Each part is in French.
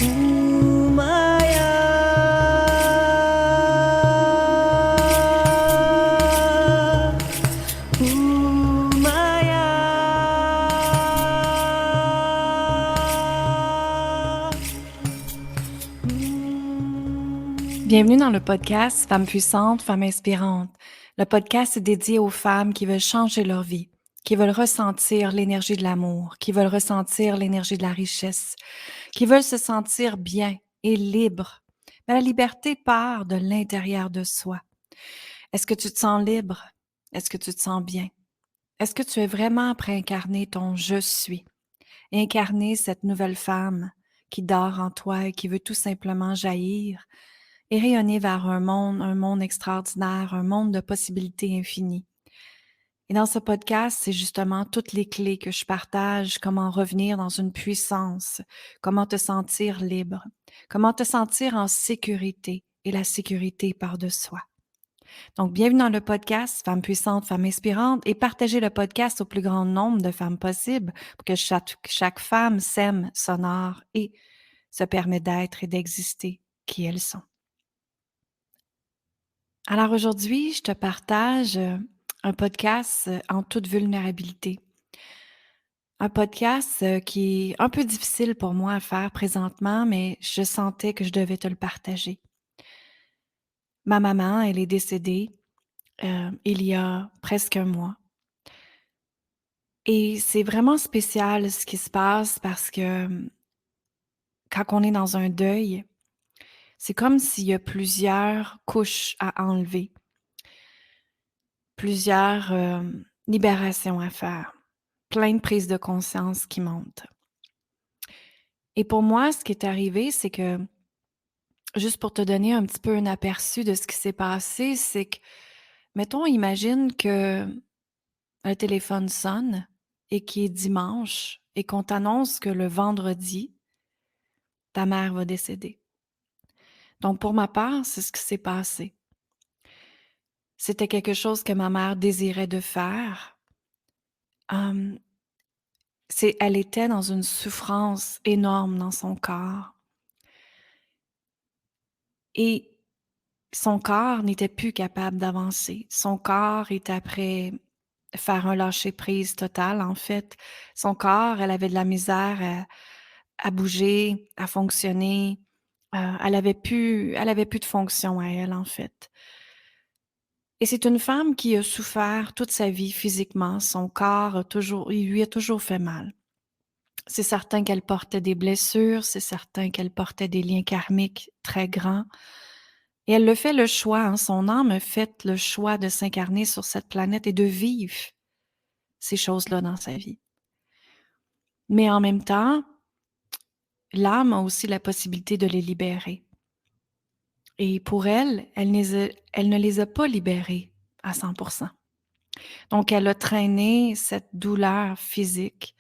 Maya, Maya. Bienvenue dans le podcast Femmes puissantes, Femmes inspirantes. Le podcast est dédié aux femmes qui veulent changer leur vie, qui veulent ressentir l'énergie de l'amour, qui veulent ressentir l'énergie de la richesse, qui veulent se sentir bien et libres. Mais la liberté part de l'intérieur de soi. Est-ce que tu te sens libre? Est-ce que tu te sens bien? Est-ce que tu es vraiment prêt à incarner ton je suis? Incarner cette nouvelle femme qui dort en toi et qui veut tout simplement jaillir et rayonner vers un monde extraordinaire, un monde de possibilités infinies. Et dans ce podcast, c'est justement toutes les clés que je partage, comment revenir dans une puissance, comment te sentir libre, comment te sentir en sécurité et la sécurité part de soi. Donc, bienvenue dans le podcast Femmes puissantes, Femmes inspirantes et partagez le podcast au plus grand nombre de femmes possible pour que chaque femme s'aime, s'honore et se permet d'être et d'exister qui elles sont. Alors aujourd'hui, je te partage un podcast en toute vulnérabilité. Un podcast qui est un peu difficile pour moi à faire présentement, mais je sentais que je devais te le partager. Ma maman, elle est décédée il y a presque un mois. Et c'est vraiment spécial ce qui se passe parce que quand on est dans un deuil, c'est comme s'il y a plusieurs couches à enlever, plusieurs libérations à faire, plein de prises de conscience qui montent. Et pour moi, ce qui est arrivé, c'est que, juste pour te donner un petit peu un aperçu de ce qui s'est passé, c'est que, mettons, imagine que un téléphone sonne et qu'il est dimanche et qu'on t'annonce que le vendredi, ta mère va décéder. Donc, pour ma part, c'est ce qui s'est passé. C'était quelque chose que ma mère désirait de faire. Hem, elle était dans une souffrance énorme dans son corps et son corps n'était plus capable d'avancer. Son corps était après faire un lâcher-prise total, en fait. Son corps, elle avait de la misère à bouger, à fonctionner. Elle avait plus de fonction à elle, en fait. Et c'est une femme qui a souffert toute sa vie physiquement. Son corps il lui a toujours fait mal. C'est certain qu'elle portait des blessures, c'est certain qu'elle portait des liens karmiques très grands. Et elle le fait le choix, hein, son âme a fait le choix de s'incarner sur cette planète et de vivre ces choses-là dans sa vie. Mais en même temps, l'âme a aussi la possibilité de les libérer. Et pour elle, elle ne les a pas libérés à 100%. Donc, elle a traîné cette douleur physique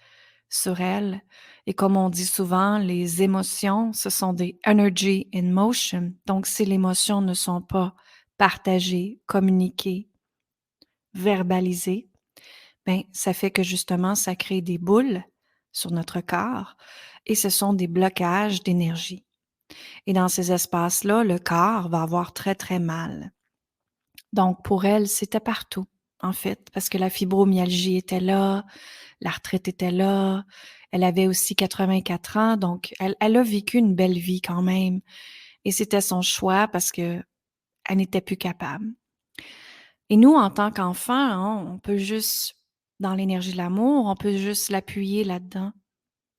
sur elle. Et comme on dit souvent, les émotions, ce sont des energy in motion. Donc, si les émotions ne sont pas partagées, communiquées, verbalisées, ben, ça fait que justement, ça crée des boules sur notre corps et ce sont des blocages d'énergie. Et dans ces espaces-là, le corps va avoir très, très mal. Donc, pour elle, c'était partout, en fait, parce que la fibromyalgie était là, l'arthrite était là. Elle avait aussi 84 ans, donc elle a vécu une belle vie quand même. Et c'était son choix parce que elle n'était plus capable. Et nous, en tant qu'enfants, hein, on peut juste, dans l'énergie de l'amour, on peut juste l'appuyer là-dedans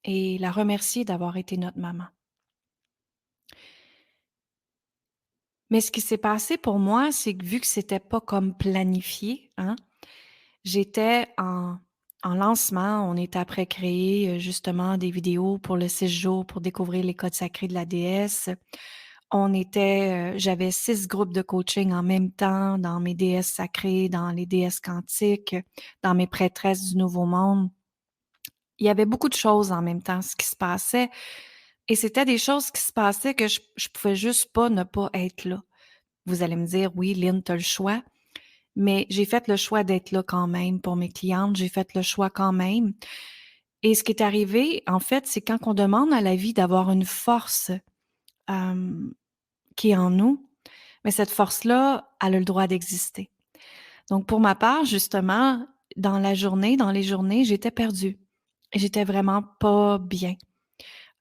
et la remercier d'avoir été notre maman. Mais ce qui s'est passé pour moi, c'est que vu que c'était pas comme planifié, hein, j'étais en lancement. On était après créer, justement des vidéos pour le 6 jours pour découvrir les codes sacrés de la déesse. J'avais 6 groupes de coaching en même temps dans mes déesses sacrées, dans les déesses quantiques, dans mes prêtresses du Nouveau Monde. Il y avait beaucoup de choses en même temps, ce qui se passait et c'était des choses qui se passaient que je pouvais juste pas ne pas être là. Vous allez me dire: «Oui, Lynn, tu as le choix». Mais j'ai fait le choix d'être là quand même pour mes clientes. J'ai fait le choix quand même Et ce qui est arrivé, en fait, c'est quand on demande à la vie d'avoir une force, hem, qui est en nous, mais cette force-là, elle a le droit d'exister. Donc pour ma part, justement, dans la journée, dans les journées, j'étais perdue. J'étais vraiment pas bien.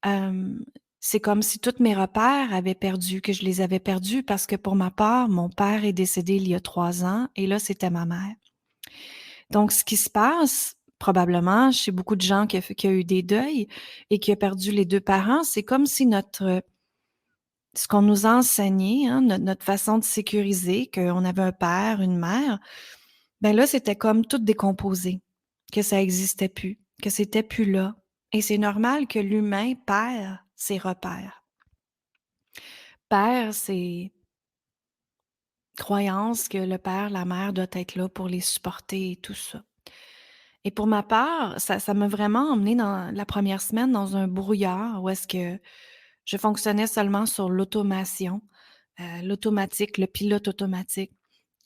Hem, c'est comme si tous mes repères avaient perdu que je les avais perdus parce que pour ma part, mon père est décédé il y a 3 ans et là, c'était ma mère. Donc ce qui se passe, probablement chez beaucoup de gens qui a eu des deuils et qui a perdu les 2 parents, c'est comme si ce qu'on nous a enseigné, hein, notre façon de sécuriser, qu'on avait un père, une mère, ben là, c'était comme tout décomposé, que ça existait plus, que c'était plus là. Et c'est normal que l'humain perd ses repères, perd ses croyances que le père, la mère doit être là pour les supporter et tout ça. Et pour ma part, ça m'a vraiment emmenée dans la première semaine dans un brouillard où est-ce que je fonctionnais seulement sur l'automation, l'automatique, le pilote automatique.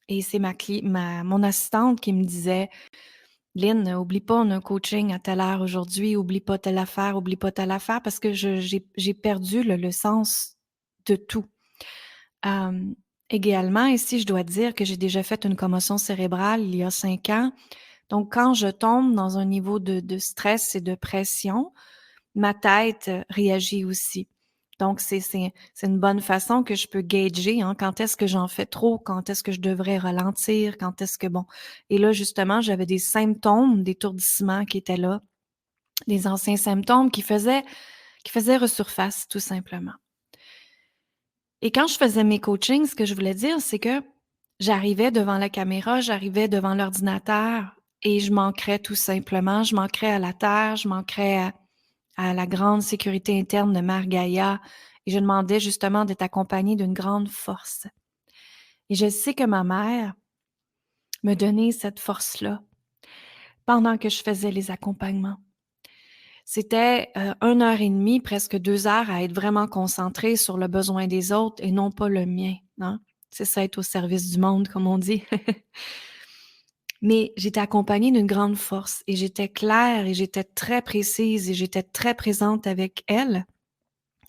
Et c'est mon assistante qui me disait: «Lynn, oublie pas, on a un coaching à telle heure aujourd'hui, oublie pas telle affaire, oublie pas telle affaire», parce que j'ai perdu le sens de tout. Hem, également ici, je dois dire que j'ai déjà fait une commotion cérébrale il y a 5 ans. Donc quand je tombe dans un niveau de stress et de pression, ma tête, réagit aussi. Donc c'est une bonne façon que je peux gauger, hein, quand est-ce que j'en fais trop, quand est-ce que je devrais ralentir, quand est-ce que bon et là, justement, j'avais des symptômes d'étourdissement qui étaient là, des anciens symptômes qui faisaient resurface, tout simplement. Et quand je faisais mes coachings, ce que je voulais dire, c'est que j'arrivais devant la caméra, j'arrivais devant l'ordinateur et je manquerais tout simplement. Je manquerais à la terre, je manquerais à la grande sécurité interne de Mère Gaïa et je demandais justement d'être accompagnée d'une grande force. Et je sais que ma mère me donnait cette force-là pendant que je faisais les accompagnements. C'était, 1 heure et demie, presque 2 heures à être vraiment concentrée sur le besoin des autres et non pas le mien, hein. C'est ça, être au service du monde, comme on dit. Mais j'étais accompagnée d'une grande force et j'étais claire et j'étais très précise et j'étais très présente avec elle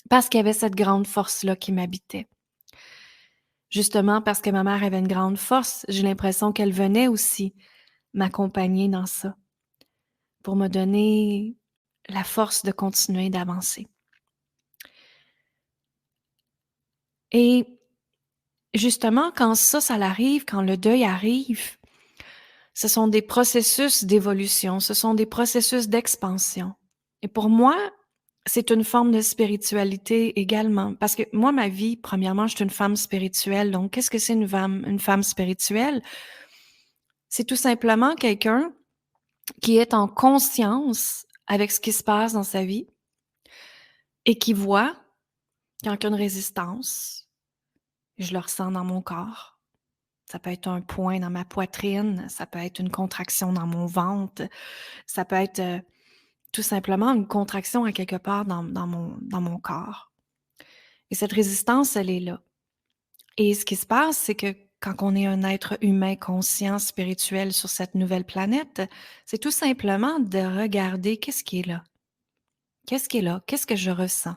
parce qu'il y avait cette grande force-là qui m'habitait. Justement parce que ma mère avait une grande force, j'ai l'impression qu'elle venait aussi m'accompagner dans ça, pour me donner la force de continuer d'avancer. Et justement, quand ça l'arrive, quand le deuil arrive, ce sont des processus d'évolution, ce sont des processus d'expansion. Et pour moi, c'est une forme de spiritualité également. Parce que moi, ma vie, premièrement, je suis une femme spirituelle. Donc, qu'est-ce que c'est une femme spirituelle? C'est tout simplement quelqu'un qui est en conscience avec ce qui se passe dans sa vie et qui voit quand il y a une résistance, je le ressens dans mon corps. Ça peut être un point dans ma poitrine, ça peut être une contraction dans mon ventre, ça peut être, tout simplement une contraction à quelque part dans mon corps. Et cette résistance, elle est là. Et ce qui se passe, c'est que quand on est un être humain conscient, spirituel sur cette nouvelle planète, c'est tout simplement de regarder qu'est-ce qui est là? Qu'est-ce qui est là? Qu'est-ce que je ressens?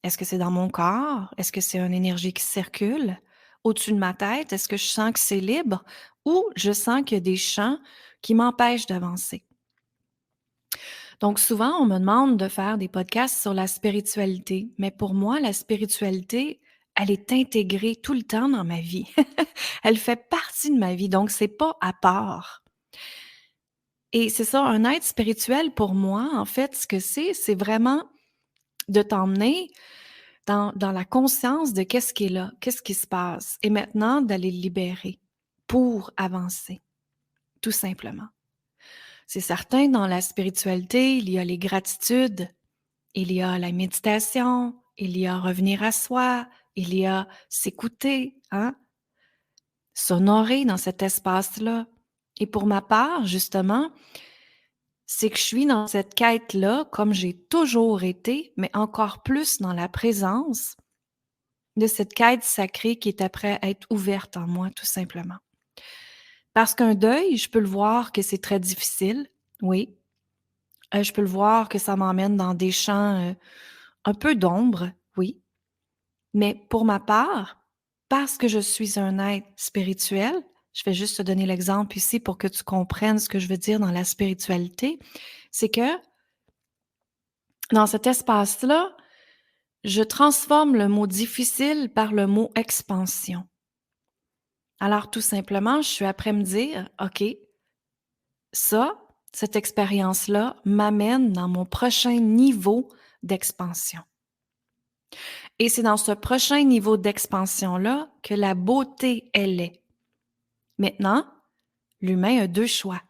Est-ce que c'est dans mon corps? Est-ce que c'est une énergie qui circule au-dessus de ma tête? Est-ce que je sens que c'est libre? Ou je sens qu'il y a des champs qui m'empêchent d'avancer? Donc souvent, on me demande de faire des podcasts sur la spiritualité, mais pour moi, la spiritualité, elle est intégrée tout le temps dans ma vie. Elle fait partie de ma vie, donc c'est pas à part. Et c'est ça, un être spirituel pour moi, en fait, ce que c'est vraiment de t'emmener dans la conscience de qu'est-ce qui est là, qu'est-ce qui se passe et maintenant d'aller le libérer pour avancer, tout simplement. C'est certain, dans la spiritualité, il y a les gratitudes, il y a la méditation, il y a revenir à soi, il y a s'écouter, hein, s'honorer dans cet espace-là. Et pour ma part, justement, c'est que je suis dans cette quête-là, comme j'ai toujours été, mais encore plus dans la présence de cette quête sacrée qui est après être ouverte en moi, tout simplement. Parce qu'un deuil, je peux le voir que c'est très difficile, oui. Je peux le voir que ça m'emmène dans des champs, un peu d'ombre, oui, mais pour ma part, parce que je suis un être spirituel, je vais juste te donner l'exemple ici pour que tu comprennes ce que je veux dire dans la spiritualité, c'est que dans cet espace-là, je transforme le mot difficile par le mot expansion. Alors tout simplement, je suis après me dire: «OK, ça, cette expérience-là m'amène dans mon prochain niveau d'expansion». Et c'est dans ce prochain niveau d'expansion-là que la beauté, elle est. Maintenant, l'humain a 2 choix,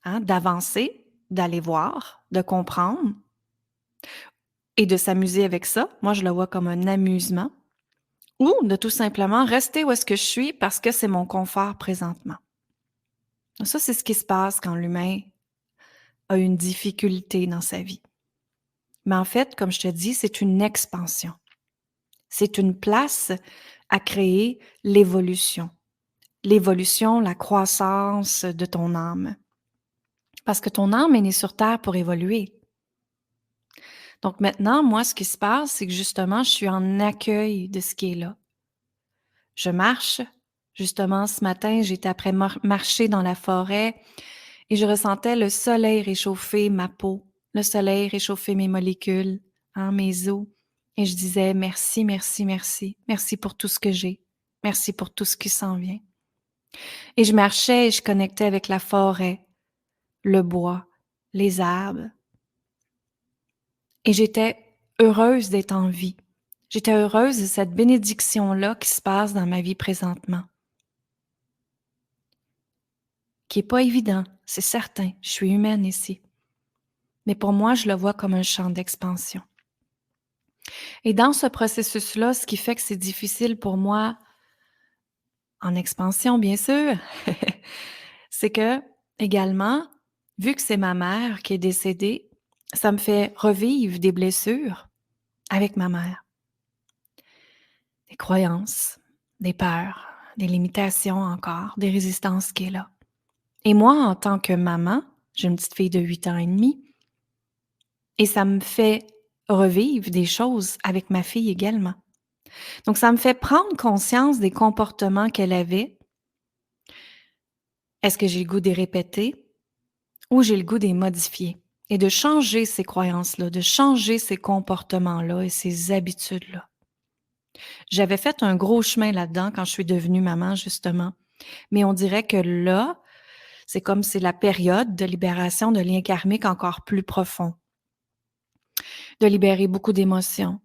hein, d'avancer, d'aller voir, de comprendre et de s'amuser avec ça. Moi, je le vois comme un amusement ou de tout simplement rester où est-ce que je suis parce que c'est mon confort présentement. Ça, c'est ce qui se passe quand l'humain a une difficulté dans sa vie. Mais en fait, comme je te dis, c'est une expansion. C'est une place à créer l'évolution. L'évolution, la croissance de ton âme. Parce que ton âme est née sur Terre pour évoluer. Donc maintenant, moi, ce qui se passe, c'est que justement, je suis en accueil de ce qui est là. Je marche. Justement, ce matin, j'étais après marcher dans la forêt et je ressentais le soleil réchauffer ma peau, le soleil réchauffer mes molécules, hein, mes os. Et je disais merci, merci, merci. Merci pour tout ce que j'ai. Merci pour tout ce qui s'en vient. Et je marchais et je connectais avec la forêt, le bois, les arbres. Et j'étais heureuse d'être en vie. J'étais heureuse de cette bénédiction-là qui se passe dans ma vie présentement. Qui est pas évident, c'est certain. Je suis humaine ici. Mais pour moi, je le vois comme un champ d'expansion. Et dans ce processus-là, ce qui fait que c'est difficile pour moi, en expansion bien sûr, c'est que également, vu que c'est ma mère qui est décédée, ça me fait revivre des blessures avec ma mère. Des croyances, des peurs, des limitations encore, des résistances qui est là. Et moi, en tant que maman, j'ai une petite fille de 8 ans et demi, et ça me fait revivre des choses avec ma fille également. Donc, ça me fait prendre conscience des comportements qu'elle avait. Est-ce que j'ai le goût de les répéter ou j'ai le goût de les modifier et de changer ces croyances-là, de changer ces comportements-là et ces habitudes-là? J'avais fait un gros chemin là-dedans quand je suis devenue maman, justement. Mais on dirait que là, c'est comme c'est la période de libération de liens karmiques encore plus profonds. De libérer beaucoup d'émotions,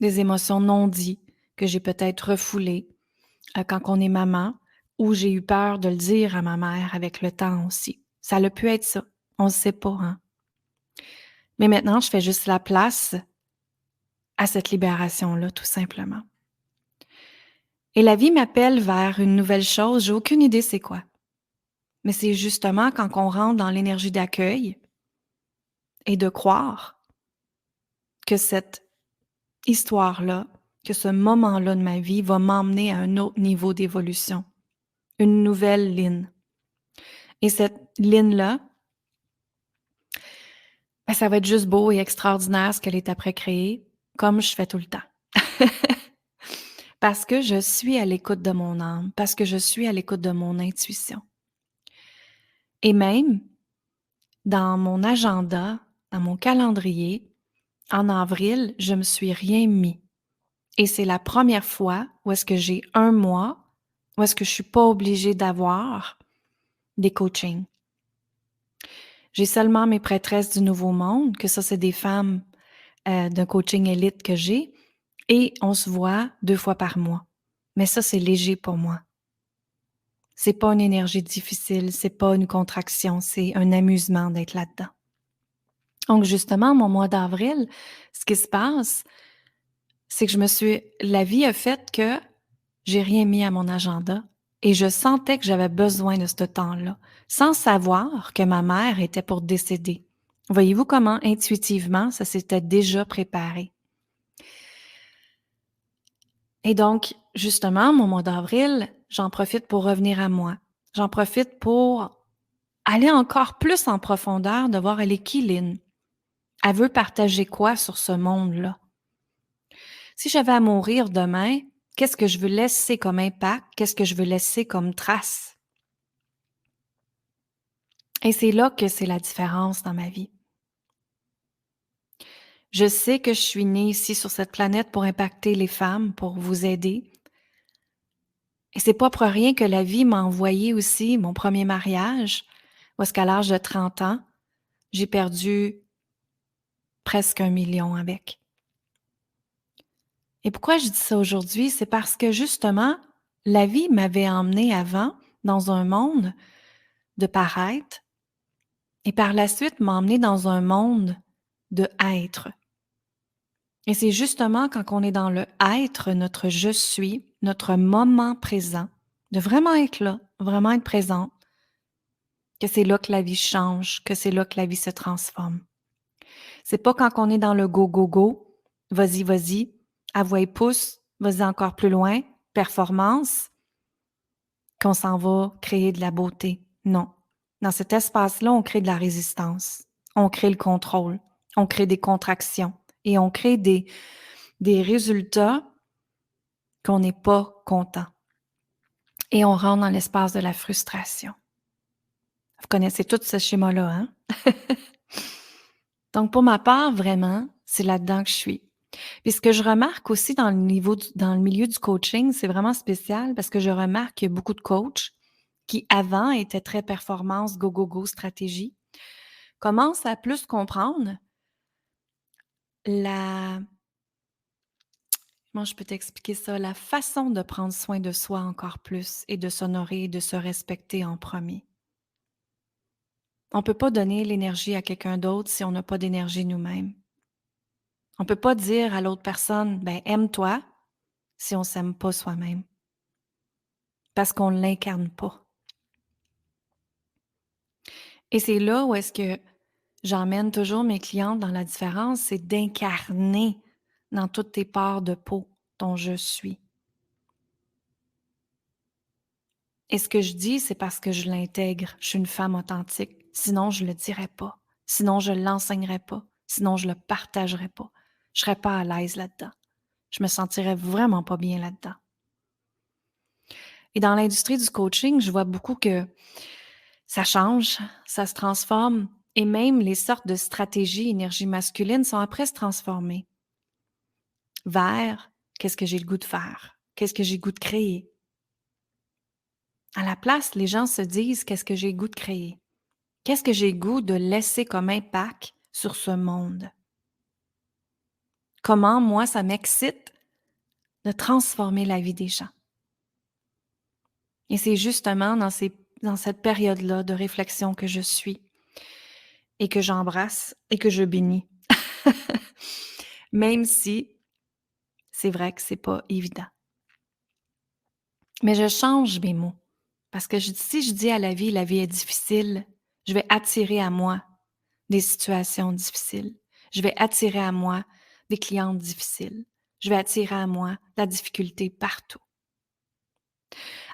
des émotions non dites que j'ai peut-être refoulées quand on est maman, ou j'ai eu peur de le dire à ma mère avec le temps aussi. Ça a pu être ça. On ne sait pas, hein? Mais maintenant, je fais juste la place à cette libération-là, tout simplement. Et la vie m'appelle vers une nouvelle chose, j'ai aucune idée c'est quoi. Mais c'est justement quand on rentre dans l'énergie d'accueil et de croire que cette histoire-là, que ce moment-là de ma vie va m'emmener à un autre niveau d'évolution, une nouvelle ligne. Et cette ligne-là, ben, ça va être juste beau et extraordinaire ce qu'elle est après créée, comme je fais tout le temps. Parce que je suis à l'écoute de mon âme, parce que je suis à l'écoute de mon intuition. Et même, dans mon agenda, dans mon calendrier, en avril, je me suis rien mis. Et c'est la première fois où est-ce que j'ai un mois, où est-ce que je suis pas obligée d'avoir des coachings. J'ai seulement mes prêtresses du Nouveau Monde, que ça, c'est des femmes d'un coaching élite que j'ai, et on se voit 2 fois par mois. Mais ça, c'est léger pour moi. C'est pas une énergie difficile, c'est pas une contraction, c'est un amusement d'être là-dedans. Donc justement, mon mois d'avril, ce qui se passe, c'est que la vie a fait que j'ai rien mis à mon agenda et je sentais que j'avais besoin de ce temps-là, sans savoir que ma mère était pour décéder. Voyez-vous comment intuitivement ça s'était déjà préparé? Et donc, justement, mon mois d'avril, j'en profite pour revenir à moi. J'en profite pour aller encore plus en profondeur, de voir elle est qui Lynn? Elle veut partager quoi sur ce monde-là? Si j'avais à mourir demain, qu'est-ce que je veux laisser comme impact? Qu'est-ce que je veux laisser comme trace? Et c'est là que c'est la différence dans ma vie. Je sais que je suis née ici sur cette planète pour impacter les femmes, pour vous aider. Et c'est pas pour rien que la vie m'a envoyé aussi mon premier mariage, où est-ce qu'à l'âge de 30 ans, j'ai perdu presque 1 million avec. Et pourquoi je dis ça aujourd'hui? C'est parce que justement, la vie m'avait emmenée avant dans un monde de paraître et par la suite m'a emmenée dans un monde de être. Et c'est justement quand on est dans le être, notre je suis, notre moment présent, de vraiment être là, vraiment être présent, que c'est là que la vie change, que c'est là que la vie se transforme. C'est pas quand on est dans le go, go, go, vas-y, vas-y, à voix et pouce, vas-y encore plus loin, performance, qu'on s'en va créer de la beauté. Non. Dans cet espace-là, on crée de la résistance, on crée le contrôle, on crée des contractions et on crée des résultats qu'on n'est pas content. Et on rentre dans l'espace de la frustration. Vous connaissez tout ce schéma-là, hein? Donc, pour ma part, vraiment, c'est là-dedans que je suis. Puis ce que je remarque aussi dans le milieu du coaching, c'est vraiment spécial parce que je remarque qu'il y a beaucoup de coachs qui, avant, étaient très performance, go, go, go, stratégie, commencent à plus comprendre la comment je peux t'expliquer ça? La façon de prendre soin de soi encore plus et de s'honorer et de se respecter en premier. On ne peut pas donner l'énergie à quelqu'un d'autre si on n'a pas d'énergie nous-mêmes. On ne peut pas dire à l'autre personne, ben aime-toi si on ne s'aime pas soi-même. Parce qu'on ne l'incarne pas. Et c'est là où est-ce que j'emmène toujours mes clientes dans la différence, c'est d'incarner dans toutes tes parts de peau ton je suis. Et ce que je dis, c'est parce que je l'intègre. Je suis une femme authentique. Sinon, je ne le dirais pas. Sinon, je ne l'enseignerais pas. Sinon, je ne le partagerais pas. Je ne serais pas à l'aise là-dedans. Je me sentirais vraiment pas bien là-dedans. Et dans l'industrie du coaching, je vois beaucoup que ça change, ça se transforme et même les sortes de stratégies énergie masculine sont après se transformer vers qu'est-ce que j'ai le goût de faire, qu'est-ce que j'ai le goût de créer. À la place, les gens se disent qu'est-ce que j'ai le goût de créer, qu'est-ce que j'ai le goût de laisser comme impact sur ce monde. Comment, moi, ça m'excite de transformer la vie des gens. Et c'est justement dans cette période-là de réflexion que je suis et que j'embrasse et que je bénis. Même si c'est vrai que c'est pas évident. Mais je change mes mots. Parce que si je dis à la vie est difficile, je vais attirer à moi des situations difficiles. Je vais attirer à moi des clientes difficiles. Je vais attirer à moi la difficulté partout.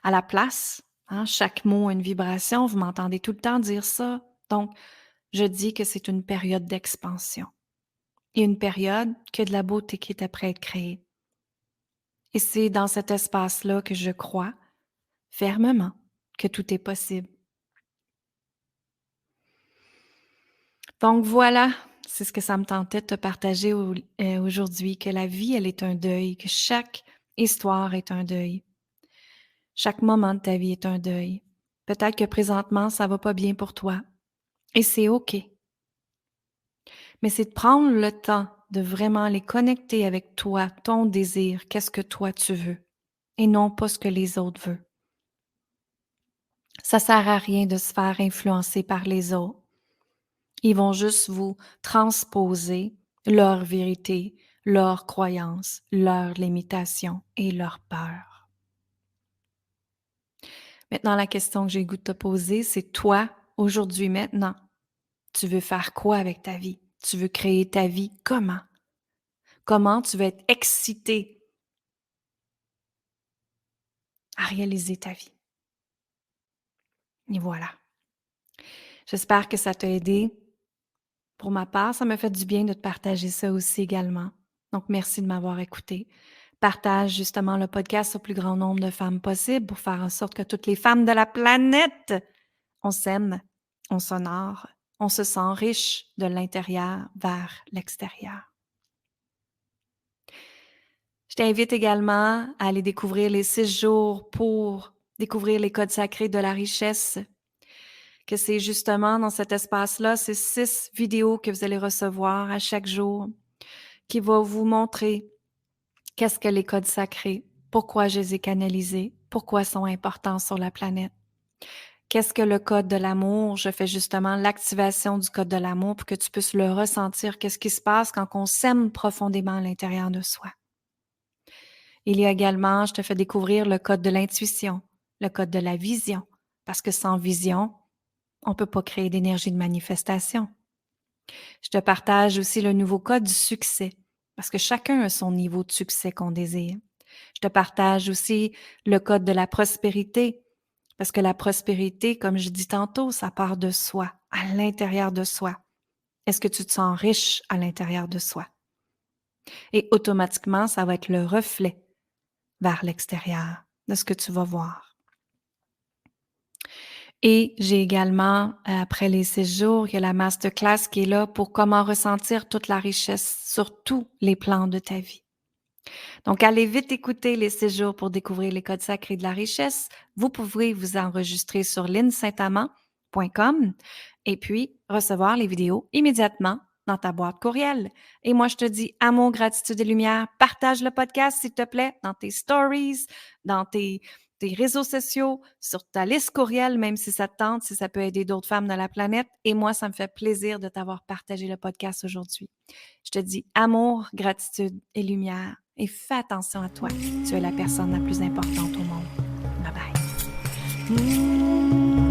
À la place, hein, chaque mot a une vibration, vous m'entendez tout le temps dire ça. Donc, je dis que c'est une période d'expansion et une période que de la beauté qui est après à être créée. Et c'est dans cet espace-là que je crois fermement que tout est possible. Donc voilà, c'est ce que ça me tentait de te partager aujourd'hui, que la vie, elle est un deuil, que chaque histoire est un deuil. Chaque moment de ta vie est un deuil. Peut-être que présentement, ça va pas bien pour toi. Et c'est OK. Mais c'est de prendre le temps de vraiment les connecter avec toi, ton désir, qu'est-ce que toi tu veux, et non pas ce que les autres veulent. Ça sert à rien de se faire influencer par les autres. Ils vont juste vous transposer leur vérité, leurs croyances, leurs limitations et leurs peurs. Maintenant, la question que j'ai le goût de te poser, c'est toi, aujourd'hui, maintenant, tu veux faire quoi avec ta vie? Tu veux créer ta vie comment? Comment tu veux être excité à réaliser ta vie? Et voilà. J'espère que ça t'a aidé. Pour ma part, ça m'a fait du bien de te partager ça aussi également. Donc, merci de m'avoir écouté. Partage justement le podcast au plus grand nombre de femmes possible pour faire en sorte que toutes les femmes de la planète, on s'aime, on s'honore, on se sent riche de l'intérieur vers l'extérieur. Je t'invite également à aller découvrir les 6 jours pour découvrir les codes sacrés de la richesse, que c'est justement dans cet espace-là, ces 6 vidéos que vous allez recevoir à chaque jour qui va vous montrer qu'est-ce que les codes sacrés, pourquoi je les ai canalisés, pourquoi ils sont importants sur la planète. Qu'est-ce que le code de l'amour? Je fais justement l'activation du code de l'amour pour que tu puisses le ressentir. Qu'est-ce qui se passe quand on s'aime profondément à l'intérieur de soi? Il y a également, je te fais découvrir le code de l'intuition, le code de la vision, parce que sans vision, on ne peut pas créer d'énergie de manifestation. Je te partage aussi le nouveau code du succès, parce que chacun a son niveau de succès qu'on désire. Je te partage aussi le code de la prospérité, parce que la prospérité, comme je dis tantôt, ça part de soi, à l'intérieur de soi. Est-ce que tu te sens riche à l'intérieur de soi? Et automatiquement, ça va être le reflet vers l'extérieur de ce que tu vas voir. Et j'ai également, après les 6 jours, il y a la masterclass qui est là pour comment ressentir toute la richesse sur tous les plans de ta vie. Donc, allez vite écouter les 6 jours pour découvrir les codes sacrés de la richesse. Vous pouvez vous enregistrer sur linsaintamant.com et puis recevoir les vidéos immédiatement dans ta boîte courriel. Et moi, je te dis amour, gratitude et lumière. Partage le podcast, s'il te plaît, dans tes stories, dans tes réseaux sociaux, sur ta liste courriel, même si ça te tente, si ça peut aider d'autres femmes de la planète. Et moi, ça me fait plaisir de t'avoir partagé le podcast aujourd'hui. Je te dis amour, gratitude et lumière. Et fais attention à toi. Tu es la personne la plus importante au monde. Bye bye.